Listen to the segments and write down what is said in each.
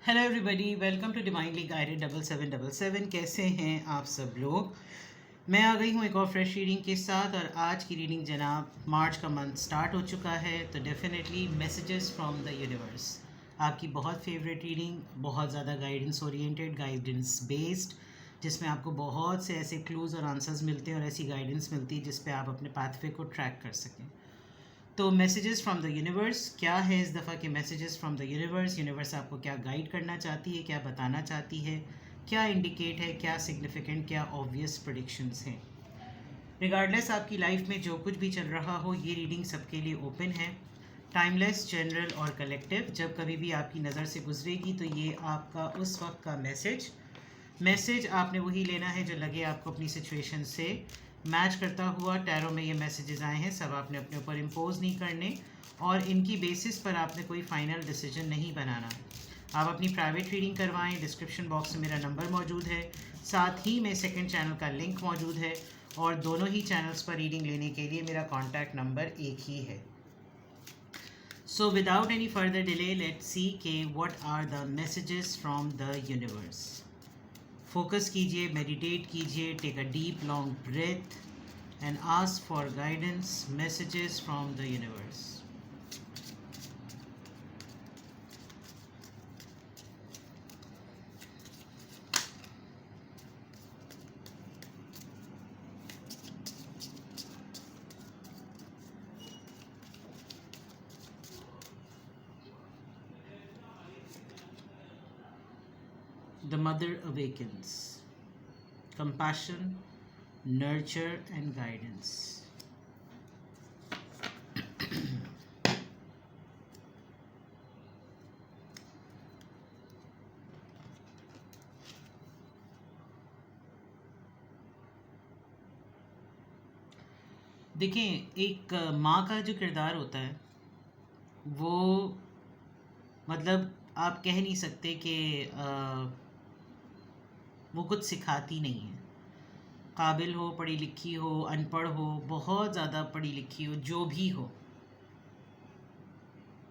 Hello everybody, welcome to divinely guided 7777। कैसे हैं आप सब लोग। मैं आ गई हूँ एक और फ्रेश रीडिंग के साथ। और आज की रीडिंग जनाब, मार्च का मंथ स्टार्ट हो चुका है, तो definitely messages from the universe. आपकी बहुत फेवरेट रीडिंग, बहुत ज़्यादा गाइडेंस ओरिएंटेड, गाइडेंस बेस्ड, जिसमें आपको बहुत से ऐसे क्लूज़ और आंसर्स मिलते हैं और ऐसी गाइडेंस मिलती है जिस पे आप अपने पाथवे को ट्रैक कर सकें। तो मैसेजेस फ्रॉम द यूनिवर्स क्या है इस दफ़ा के messages from the universe. Universe आपको क्या गाइड करना चाहती है, क्या बताना चाहती है, क्या इंडिकेट है, क्या सिग्निफिकेंट, क्या ऑब्वियस प्रेडिक्शंस हैं। रिगार्डलेस आपकी लाइफ में जो कुछ भी चल रहा हो, ये रीडिंग सबके लिए ओपन है। टाइमलेस, जनरल और कलेक्टिव। जब कभी भी आपकी नज़र से गुजरेगी तो ये आपका उस वक्त का मैसेज आपने वही लेना है जो लगे आपको अपनी सिचुएशन से मैच करता हुआ। टैरो में ये मैसेजेस आए हैं, सब आपने अपने ऊपर इम्पोज नहीं करने और इनकी बेसिस पर आपने कोई फाइनल डिसीजन नहीं बनाना। आप अपनी प्राइवेट रीडिंग करवाएं। डिस्क्रिप्शन बॉक्स में मेरा नंबर मौजूद है, साथ ही में सेकंड चैनल का लिंक मौजूद है और दोनों ही चैनल्स पर रीडिंग लेने के लिए मेरा कॉन्टैक्ट नंबर एक ही है। So without any further delay, let's see के what are the messages from the universe. Focus कीजिए, मेडिटेट कीजिए, take a deep long breath and ask for guidance, messages from the universe. The mother awakens. Compassion, nurture and guidance. देखें, एक माँ का जो किरदार होता है वो मतलब आप कह नहीं सकते कि वो कुछ सिखाती नहीं है। काबिल हो, पढ़ी लिखी हो, अनपढ़ हो, बहुत ज़्यादा पढ़ी लिखी हो, जो भी हो,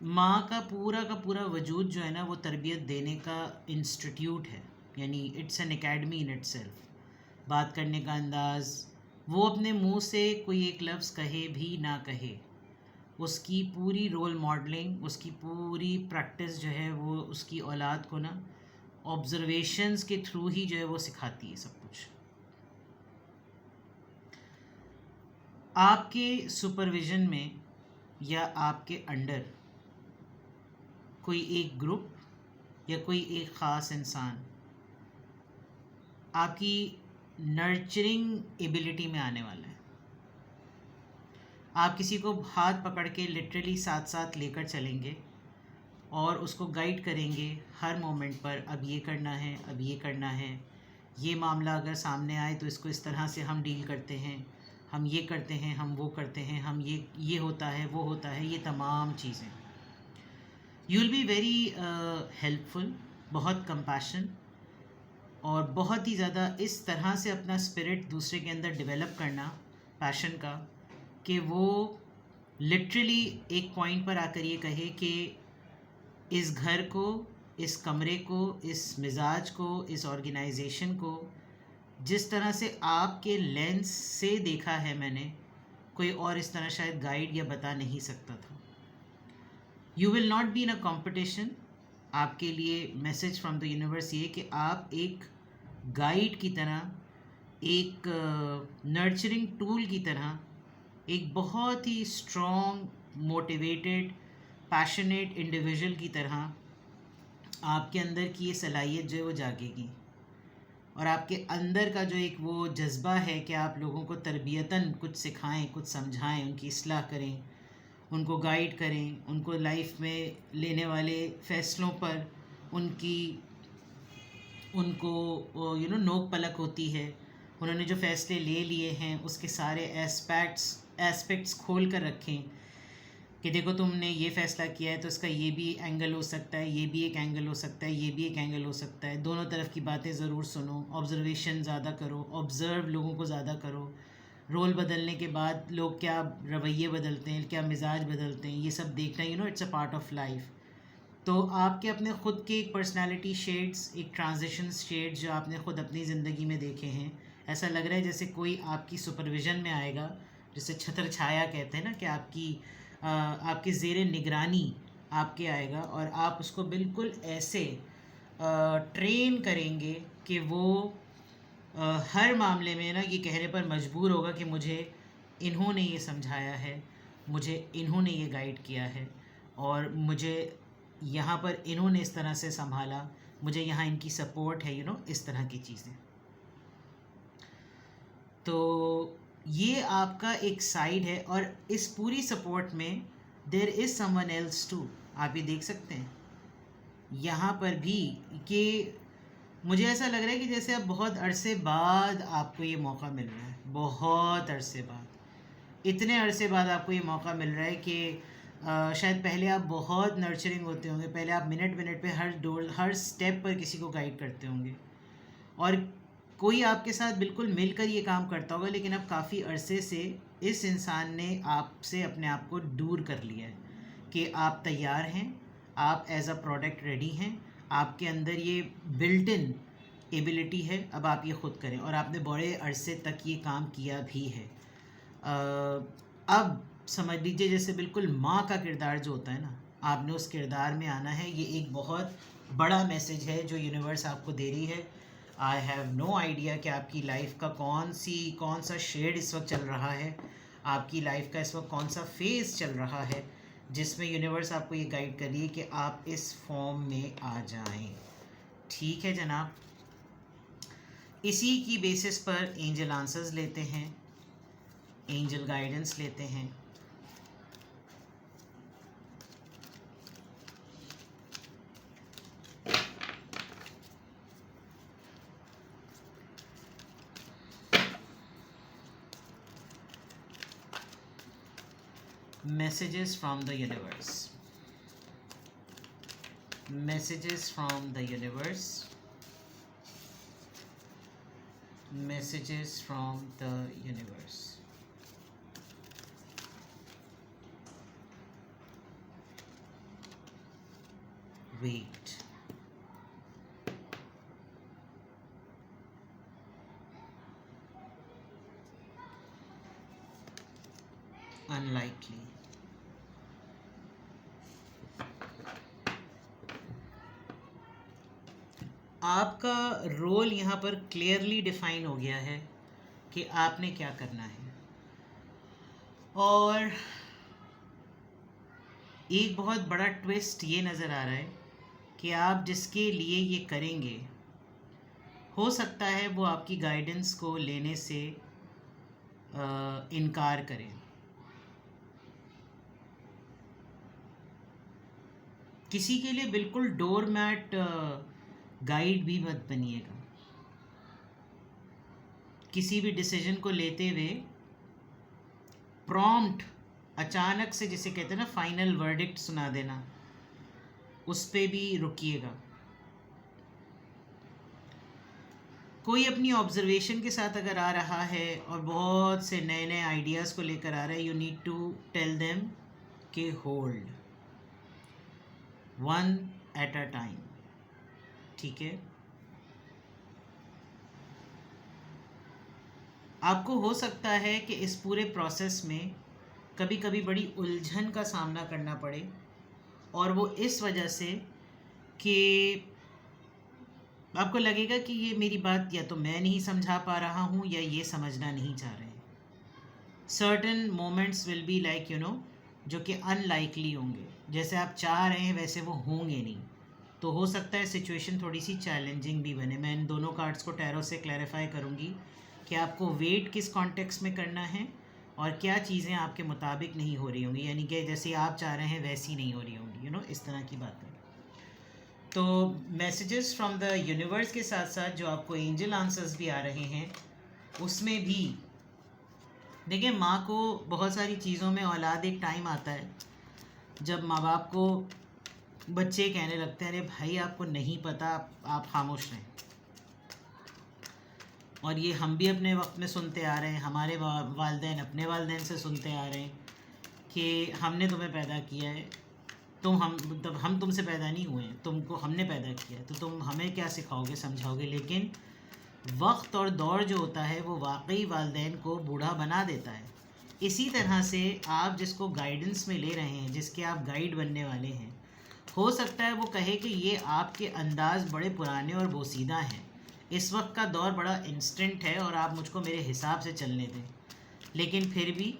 माँ का पूरा वजूद जो है ना, वो तरबियत देने का इंस्टीट्यूट है। यानी it's an academy in itself. बात करने का अंदाज़, वो अपने मुंह से कोई एक लफ्ज़ कहे भी ना कहे, उसकी पूरी रोल मॉडलिंग, उसकी पूरी प्रैक्टिस जो है वो उसकी औलाद को ना ऑब्जर्वेशंस के थ्रू ही जो है वो सिखाती है सब कुछ। आपके सुपरविज़न में या आपके अंडर कोई एक ग्रुप या कोई एक ख़ास इंसान आपकी नर्चरिंग एबिलिटी में आने वाला है। आप किसी को हाथ पकड़ के लिटरली साथ साथ लेकर चलेंगे और उसको गाइड करेंगे हर मोमेंट पर। अब ये करना है, अब ये करना है, ये मामला अगर सामने आए तो इसको इस तरह से हम डील करते हैं, हम ये करते हैं, हम वो करते हैं, हम ये होता है, वो होता है, ये तमाम चीज़ें। You will be very helpful, बहुत कंपैशन और बहुत ही ज़्यादा इस तरह से अपना स्पिरिट दूसरे के अंदर डेवलप करना पैशन का, कि वो लिटरली एक पॉइंट पर आकर ये कहे कि इस घर को, इस कमरे को, इस मिजाज को, इस ऑर्गेनाइजेशन को जिस तरह से आपके लेंस से देखा है मैंने, कोई और इस तरह शायद गाइड या बता नहीं सकता था। You will not be in a competition. आपके लिए मैसेज फ्रॉम द यूनिवर्स ये कि आप एक गाइड की तरह, एक नर्चरिंग टूल की तरह, एक बहुत ही स्ट्रॉन्ग, मोटिवेटेड, पैशनेट इंडिविजुअल की तरह आपके अंदर की ये सलाहियत जो है वो जागेगी। और आपके अंदर का जो एक वो जज्बा है कि आप लोगों को तरबियतन कुछ सिखाएं, कुछ समझाएं, उनकी इस्लाह करें, उनको गाइड करें, उनको लाइफ में लेने वाले फ़ैसलों पर उनको नोक पलक होती है। उन्होंने जो फ़ैसले ले लिए हैं उसके सारे एस्पेक्ट्स खोल कर रखें कि देखो, तुमने ये फ़ैसला किया है तो इसका ये भी एंगल हो सकता है, ये भी एक एंगल हो सकता है, ये भी एक एंगल हो सकता है। दोनों तरफ की बातें ज़रूर सुनो, ऑब्ज़र्वेशन ज़्यादा करो, ऑब्ज़र्व लोगों को ज़्यादा करो। रोल बदलने के बाद लोग क्या रवैये बदलते हैं, क्या मिजाज बदलते हैं, ये सब देखना, it's a part of life. तो आपके अपने ख़ुद के एक पर्सनालिटी शेड्स, एक ट्रांजिशन शेड्स जो आपने ख़ुद अपनी ज़िंदगी में देखे हैं, ऐसा लग रहा है जैसे कोई आपकी सुपरविज़न में आएगा, जिसे छत्र छाया कहते हैं ना, कि आपकी ज़ेरे निगरानी आपके आएगा और आप उसको बिल्कुल ऐसे ट्रेन करेंगे कि वो हर मामले में ना ये कहने पर मजबूर होगा कि मुझे इन्होंने ये समझाया है, मुझे इन्होंने ये गाइड किया है और मुझे यहाँ पर इन्होंने इस तरह से संभाला, मुझे यहाँ इनकी सपोर्ट है, इस तरह की चीज़ें। तो ये आपका एक साइड है और इस पूरी सपोर्ट में there is someone else too, आप ये देख सकते हैं यहाँ पर भी कि मुझे ऐसा लग रहा है कि जैसे अब बहुत अरसे बाद आपको ये मौका मिल रहा है, बहुत अरसे बाद, इतने अरसे बाद आपको ये मौका मिल रहा है कि शायद पहले आप बहुत नर्चरिंग होते होंगे, पहले आप मिनट मिनट पे हर स्टेप पर किसी को गाइड करते होंगे और कोई आपके साथ बिल्कुल मिलकर ये काम करता होगा, लेकिन अब काफ़ी अरसे से इस इंसान ने आपसे अपने आप को दूर कर लिया है कि आप तैयार हैं, आप एज अ प्रोडक्ट रेडी हैं, आपके अंदर ये बिल्ट इन एबिलिटी है, अब आप ये ख़ुद करें और आपने बड़े अरसे तक ये काम किया भी है। अब समझ लीजिए जैसे बिल्कुल माँ का किरदार जो होता है ना, आपने उस किरदार में आना है। ये एक बहुत बड़ा मैसेज है जो यूनिवर्स आपको दे रही है। आई हैव नो आइडिया कि आपकी लाइफ का कौन सा शेड इस वक्त चल रहा है, आपकी लाइफ का इस वक्त कौन सा फेज़ चल रहा है जिसमें यूनिवर्स आपको ये गाइड कर रही है कि आप इस फॉर्म में आ जाएं। ठीक है जनाब, इसी की बेसिस पर एंजल आंसर्स लेते हैं, एंजल गाइडेंस लेते हैं। Messages from the universe. Messages from the universe. Messages from the universe. Wait. Unlikely. आपका रोल यहाँ पर क्लियरली डिफाइन हो गया है कि आपने क्या करना है और एक बहुत बड़ा ट्विस्ट ये नज़र आ रहा है कि आप जिसके लिए ये करेंगे हो सकता है वो आपकी गाइडेंस को लेने से इनकार करें। किसी के लिए बिल्कुल डोर मैट गाइड भी मत बनिएगा। किसी भी डिसीजन को लेते हुए प्रॉम्प्ट अचानक से, जिसे कहते हैं ना फाइनल वर्डिक्ट सुना देना, उस पे भी रुकिएगा। कोई अपनी ऑब्जर्वेशन के साथ अगर आ रहा है और बहुत से नए नए आइडियाज़ को लेकर आ रहा है, you need to tell them कि hold, one at a time. ठीक है, आपको हो सकता है कि इस पूरे प्रोसेस में कभी कभी बड़ी उलझन का सामना करना पड़े और वो इस वजह से कि आपको लगेगा कि ये मेरी बात या तो मैं नहीं समझा पा रहा हूँ या ये समझना नहीं चाह रहे हैं। Certain moments will be like जो कि अनलाइकली होंगे, जैसे आप चाह रहे हैं वैसे वो होंगे नहीं। तो हो सकता है सिचुएशन थोड़ी सी चैलेंजिंग भी बने। मैं इन दोनों कार्ड्स को टैरो से क्लैरिफाई करूँगी कि आपको वेट किस कॉन्टेक्स्ट में करना है और क्या चीज़ें आपके मुताबिक नहीं हो रही होंगी, यानी कि जैसे आप चाह रहे हैं वैसी नहीं हो रही होंगी, इस तरह की बातें। तो मैसेजेस फ्रॉम द यूनिवर्स के साथ साथ जो आपको एंजल आंसर्स भी आ रहे हैं, उसमें भी देखिए, माँ को बहुत सारी चीज़ों में औलाद एक टाइम आता है जब माँ बाप को बच्चे कहने लगते हैं अरे भाई आपको नहीं पता, आप खामोश रहें। और ये हम भी अपने वक्त में सुनते आ रहे हैं, हमारे वालिदैन अपने वालिदैन से सुनते आ रहे हैं कि हमने तुम्हें पैदा किया है, मतलब हम तुमसे पैदा नहीं हुए हैं, तुमको हमने पैदा किया है, तो तुम हमें क्या सिखाओगे, समझाओगे। लेकिन वक्त और दौर जो होता है वो वाकई वालिदैन को बूढ़ा बना देता है। इसी तरह से आप जिसको गाइडेंस में ले रहे हैं, जिसके आप गाइड बनने वाले हैं, हो सकता है वो कहे कि ये आपके अंदाज़ बड़े पुराने और बोसीदा हैं, इस वक्त का दौर बड़ा इंस्टेंट है और आप मुझको मेरे हिसाब से चलने दें। लेकिन फिर भी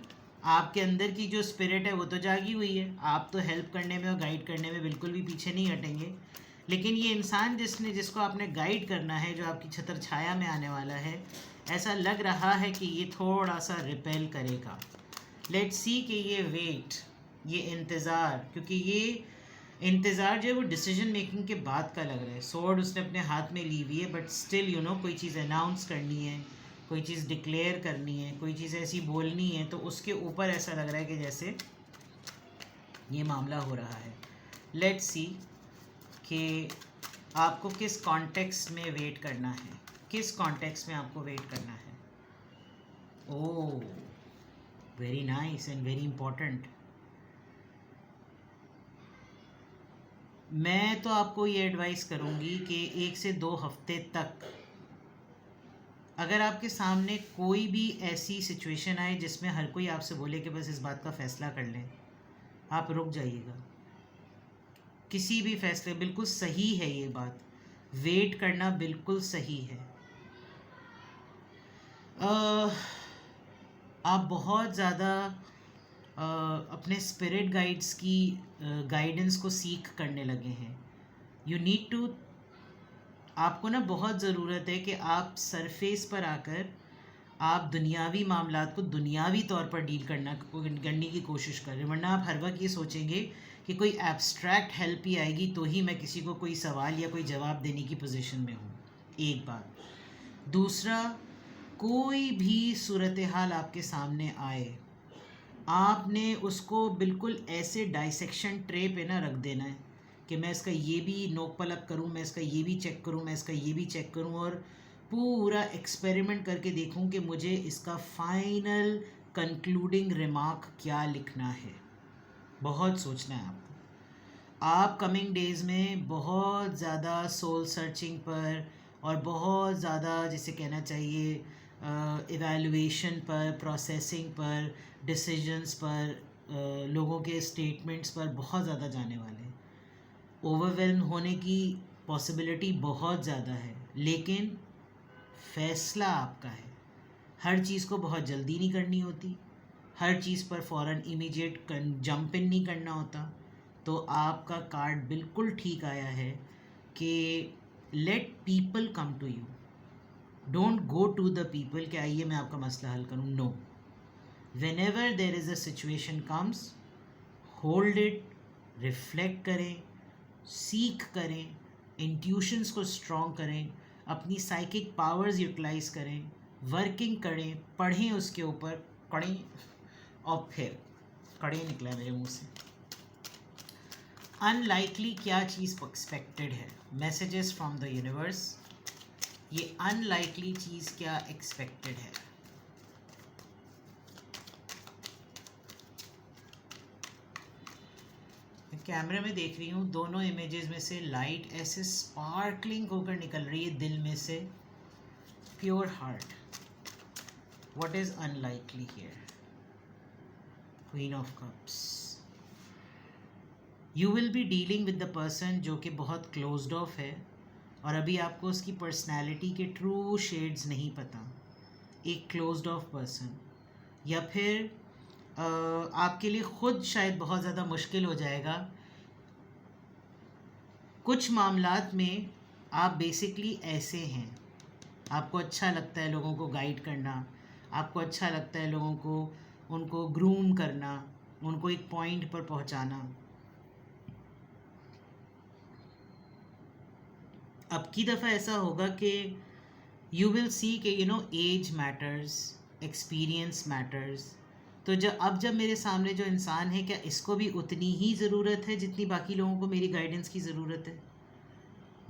आपके अंदर की जो स्पिरिट है वो तो जागी हुई है, आप तो हेल्प करने में और गाइड करने में बिल्कुल भी पीछे नहीं हटेंगे। लेकिन ये इंसान जिसको आपने गाइड करना है, जो आपकी छत्र छाया में आने वाला है, ऐसा लग रहा है कि ये थोड़ा सा रिपेल करेगा। लेट्स सी कि ये वेट, ये इंतज़ार, क्योंकि ये इंतज़ार जो है वो डिसीजन मेकिंग के बाद का लग रहा है। सोर्ड उसने अपने हाथ में ली हुई है, बट स्टिल कोई चीज़ अनाउंस करनी है, कोई चीज़ डिक्लेयर करनी है, कोई चीज़ ऐसी बोलनी है, तो उसके ऊपर ऐसा लग रहा है कि जैसे ये मामला हो रहा है। लेट्स सी कि आपको किस कॉन्टेक्स्ट में वेट करना है, किस कॉन्टेक्स्ट में आपको वेट करना है। Oh, very nice and very important. मैं तो आपको ये एडवाइस करूँगी कि 1 से 2 हफ्ते तक अगर आपके सामने कोई भी ऐसी सिचुएशन आए जिसमें हर कोई आपसे बोले कि बस इस बात का फ़ैसला कर लें, आप रुक जाइएगा। किसी भी फैसले, बिल्कुल सही है ये बात, वेट करना बिल्कुल सही है। आप बहुत ज़्यादा अपने स्पिरिट गाइड्स की गाइडेंस को सीख करने लगे हैं। यू नीड टू, आपको ना बहुत ज़रूरत है कि आप सरफेस पर आकर आप दुनियावी मामलात को दुनियावी तौर पर डील करने की कोशिश करें। वरना आप हर वक्त ये सोचेंगे कि कोई एब्स्ट्रैक्ट हेल्प ही आएगी तो ही मैं किसी को कोई सवाल या कोई जवाब देने की पोजीशन में हूँ। एक बात। दूसरा, कोई भी सूरत हाल आपके सामने आए, आपने उसको बिल्कुल ऐसे डाइसेक्शन ट्रे पे ना रख देना है कि मैं इसका ये भी नोक पलक करूँ, मैं इसका ये भी चेक करूँ, मैं इसका ये भी चेक करूँ और पूरा एक्सपेरिमेंट करके देखूँ कि मुझे इसका फाइनल कंक्लूडिंग रिमार्क क्या लिखना है। बहुत सोचना है आपको। आप कमिंग डेज़ में बहुत ज़्यादा सोल सर्चिंग पर और बहुत ज़्यादा, जिसे कहना चाहिए, इवैल्यूएशन पर, प्रोसेसिंग पर, डिसीजंस पर, लोगों के स्टेटमेंट्स पर बहुत ज़्यादा जाने वाले हैं। ओवरवेल्म होने की पॉसिबिलिटी बहुत ज़्यादा है, लेकिन फ़ैसला आपका है। हर चीज़ को बहुत जल्दी नहीं करनी होती, हर चीज़ पर फ़ौरन इमीडिएट जंप इन नहीं करना होता। तो आपका कार्ड बिल्कुल ठीक आया है कि let people come to you, don't go to the people कि आइए मैं आपका मसला हल करूँ। No, whenever there is a situation comes, hold it, reflect करें, सीख करें, इंट्यूशंस को स्ट्रॉन्ग करें, अपनी साइकिक पावर्स यूटिलाइज करें, वर्किंग करें, पढ़ें उसके ऊपर, पढ़ें। और फिर कड़े निकला है मेरे मुंह से। अनलाइकली क्या चीज़ एक्सपेक्टेड है, मैसेजेस फ्रॉम द यूनिवर्स। ये अनलाइकली चीज़ क्या एक्सपेक्टेड है। कैमरे में देख रही हूँ, दोनों इमेजेस में से लाइट ऐसे स्पार्कलिंग होकर निकल रही है दिल में से, pure heart. What is unlikely here? Queen of cups. You will be dealing with the person जो कि बहुत क्लोज्ड ऑफ है और अभी आपको उसकी पर्सनैलिटी के ट्रू शेड्स नहीं पता। एक क्लोज्ड ऑफ पर्सन, या फिर आपके लिए ख़ुद शायद बहुत ज़्यादा मुश्किल हो जाएगा। कुछ मामलात में आप बेसिकली ऐसे हैं, आपको अच्छा लगता है लोगों को गाइड करना, आपको अच्छा लगता है लोगों को, उनको ग्रूम करना, उनको एक पॉइंट पर पहुंचाना। अब की दफ़ा ऐसा होगा कि यू विल सी कि एज मैटर्स, एक्सपीरियंस मैटर्स। तो जब मेरे सामने जो इंसान है, क्या इसको भी उतनी ही ज़रूरत है जितनी बाकी लोगों को मेरी गाइडेंस की ज़रूरत है?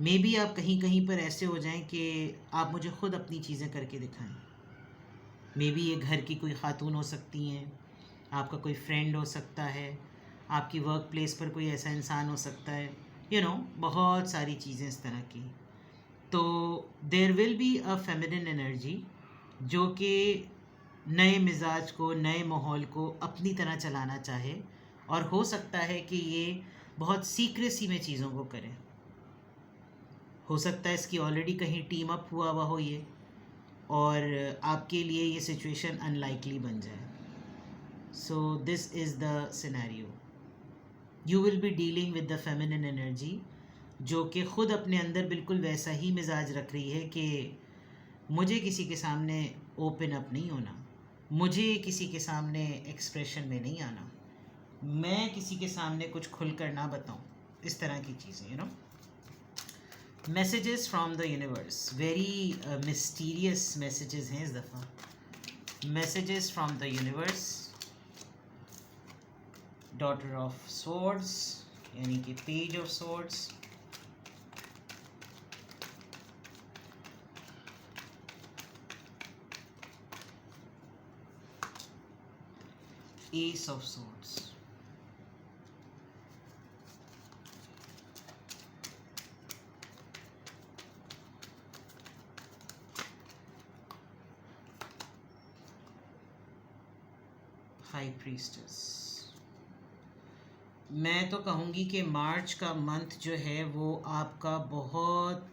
मे बी आप कहीं कहीं पर ऐसे हो जाएं कि आप मुझे ख़ुद अपनी चीज़ें करके दिखाएं। मे बी ये घर की कोई ख़ातून हो सकती हैं, आपका कोई फ्रेंड हो सकता है, आपकी वर्क प्लेस पर कोई ऐसा इंसान हो सकता है, बहुत सारी चीज़ें इस तरह की। तो there will be a feminine energy जो कि नए मिजाज को, नए माहौल को अपनी तरह चलाना चाहे, और हो सकता है कि ये बहुत सीक्रेसी में चीज़ों को करे। हो सकता है इसकी ऑलरेडी कहीं टीम अप हुआ हो ये, और आपके लिए ये सिचुएशन अनलाइकली बन जाए। So this is the scenario. You will be dealing with the feminine energy जो कि ख़ुद अपने अंदर बिल्कुल वैसा ही मिजाज रख रही है कि मुझे किसी के सामने ओपन अप नहीं होना, मुझे किसी के सामने एक्सप्रेशन में नहीं आना, मैं किसी के सामने कुछ खुल कर ना बताऊं, इस तरह की चीज़ें। Messages from the universe, very mysterious messages हैं इस दफ़ा। Messages from the universe, daughter of swords यानी कि page of swords, Ace of Swords, High Priestess। मैं तो कहूँगी कि मार्च का मंथ जो है वो आपका बहुत,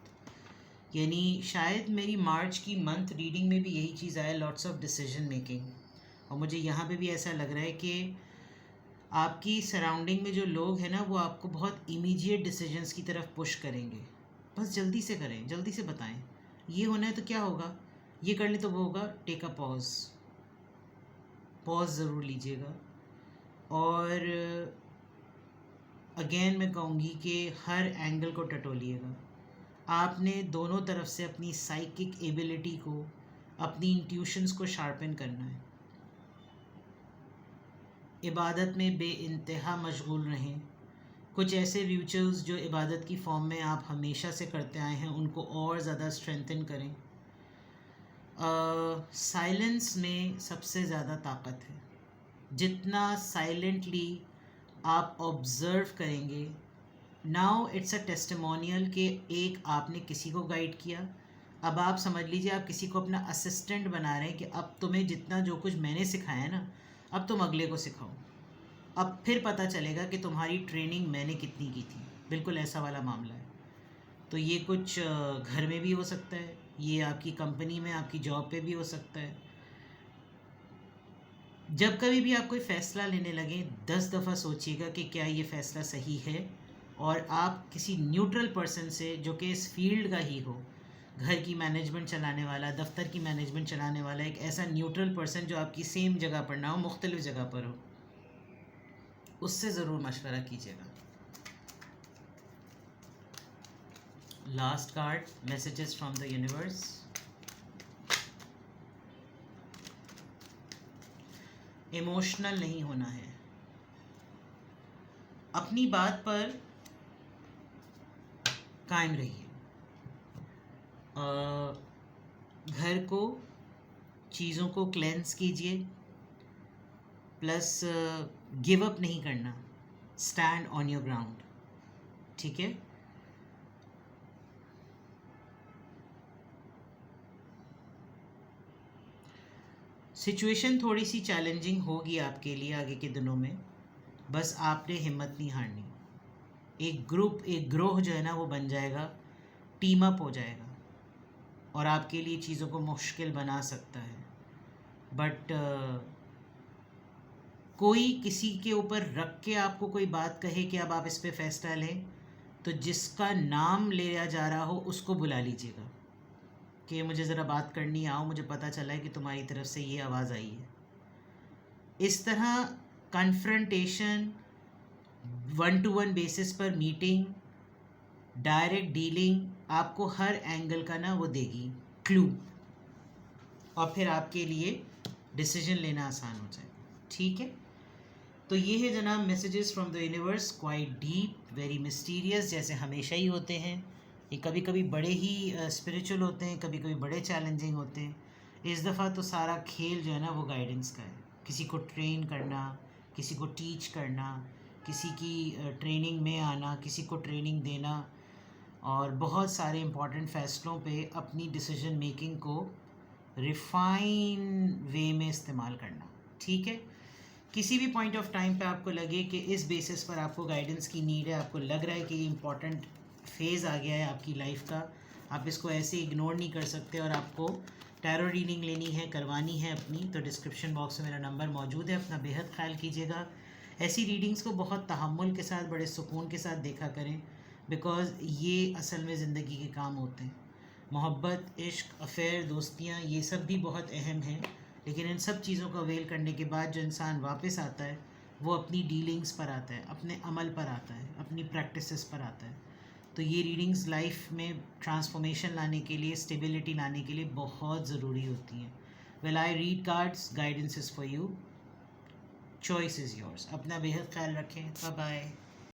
यानी शायद मेरी मार्च की मंथ रीडिंग में भी यही चीज़ आया, लॉट्स ऑफ डिसीजन मेकिंग। और मुझे यहाँ पे भी ऐसा लग रहा है कि आपकी सराउंडिंग में जो लोग हैं ना वो आपको बहुत इमीडिएट डिसीजंस की तरफ पुश करेंगे। बस जल्दी से करें, जल्दी से बताएं, ये होना है तो क्या होगा, ये कर ले तो वो होगा। टेक अ पॉज ज़रूर लीजिएगा। और अगेन मैं कहूँगी कि हर एंगल को टटोलिएगा। आपने दोनों तरफ से अपनी साइकिक एबिलिटी को, अपनी इंट्यूशंस को शार्पन करना है। इबादत में बेइंतहा मशगूल रहें। कुछ ऐसे रिचुअल्स जो इबादत की फॉर्म में आप हमेशा से करते आए हैं उनको और ज़्यादा स्ट्रेंथन करें। साइलेंस में सबसे ज़्यादा ताकत है। जितना साइलेंटली आप ऑब्ज़र्व करेंगे, नाउ इट्स अ टेस्टिमोनियल कि एक आपने किसी को गाइड किया, अब आप समझ लीजिए आप किसी को अपना असिस्टेंट बना रहे हैं कि अब तुम्हें जितना जो कुछ मैंने सिखाया है ना, अब तुम अगले को सिखाओ। अब फिर पता चलेगा कि तुम्हारी ट्रेनिंग मैंने कितनी की थी। बिल्कुल ऐसा वाला मामला है। तो ये कुछ घर में भी हो सकता है, ये आपकी कंपनी में, आपकी जॉब पे भी हो सकता है। जब कभी भी आप कोई फ़ैसला लेने लगें 10 दफ़ा सोचिएगा कि क्या ये फ़ैसला सही है, और आप किसी न्यूट्रल पर्सन से जो कि इस फील्ड का ही हो, घर की मैनेजमेंट चलाने वाला, दफ्तर की मैनेजमेंट चलाने वाला, एक ऐसा न्यूट्रल पर्सन जो आपकी सेम जगह पर ना हो, मुख्तलिफ जगह पर हो, उससे ज़रूर मशवरा कीजिएगा। Last card, messages from the universe. Emotional नहीं होना है, अपनी बात पर कायम रहिए। घर को, चीज़ों को क्लेंस कीजिए, प्लस गिव अप नहीं करना, स्टैंड ऑन योर ग्राउंड। ठीक है। सिचुएशन थोड़ी सी चैलेंजिंग होगी आपके लिए आगे के दिनों में, बस आपने हिम्मत नहीं हारनी। एक ग्रुप, एक ग्रोह जो है ना वो बन जाएगा, टीम अप हो जाएगा, और आपके लिए चीज़ों को मुश्किल बना सकता है। बट कोई किसी के ऊपर रख के आपको कोई बात कहे कि अब आप इस पे फैसला लें, तो जिसका नाम लिया जा रहा हो उसको बुला लीजिएगा कि मुझे ज़रा बात करनी, आओ, मुझे पता चला है कि तुम्हारी तरफ से ये आवाज़ आई है। इस तरह कन्फ्रंटेशन, 1-to-1 बेसिस पर मीटिंग, डायरेक्ट डीलिंग आपको हर एंगल का ना वो देगी क्लू, और फिर आपके लिए डिसीजन लेना आसान हो जाए। ठीक है। तो ये है जनाब messages from the universe, quite deep, very mysterious, जैसे हमेशा ही होते हैं। ये कभी कभी बड़े ही स्पिरिचुअल होते हैं, कभी कभी बड़े चैलेंजिंग होते हैं। इस दफ़ा तो सारा खेल जो है ना वो गाइडेंस का है। किसी को ट्रेन करना, किसी को टीच करना, किसी की ट्रेनिंग में आना, किसी को ट्रेनिंग देना और बहुत सारे इम्पॉर्टेंट फ़ैसलों पे अपनी डिसीजन मेकिंग को रिफाइन वे में इस्तेमाल करना। ठीक है, किसी भी पॉइंट ऑफ टाइम पे आपको लगे कि इस बेसिस पर आपको गाइडेंस की नीड है, आपको लग रहा है कि ये इम्पॉर्टेंट फेज़ आ गया है आपकी लाइफ का, आप इसको ऐसे इग्नोर नहीं कर सकते और आपको टैरो रीडिंग लेनी है, करवानी है अपनी, तो डिस्क्रिप्शन बॉक्स में मेरा नंबर मौजूद है, अपना बेहद ख्याल कीजिएगा। ऐसी रीडिंग्स को बहुत तहम्मुल के साथ, बड़े सुकून के साथ देखा करें, बिकॉज़ ये असल में ज़िंदगी के काम होते हैं। मोहब्बत, इश्क, अफेयर, दोस्तियाँ, ये सब भी बहुत अहम हैं, लेकिन इन सब चीज़ों को अवेल करने के बाद जो इंसान वापस आता है वो अपनी डीलिंग्स पर आता है, अपने अमल पर आता है, अपनी प्रैक्टिसेस पर आता है। तो ये रीडिंग्स लाइफ में ट्रांसफॉर्मेशन लाने के लिए, स्टेबिलिटी लाने के लिए बहुत ज़रूरी होती हैं। Well I read cards, guidance is for you, choice is yours. अपना बेहद ख्याल रखें। Bye bye.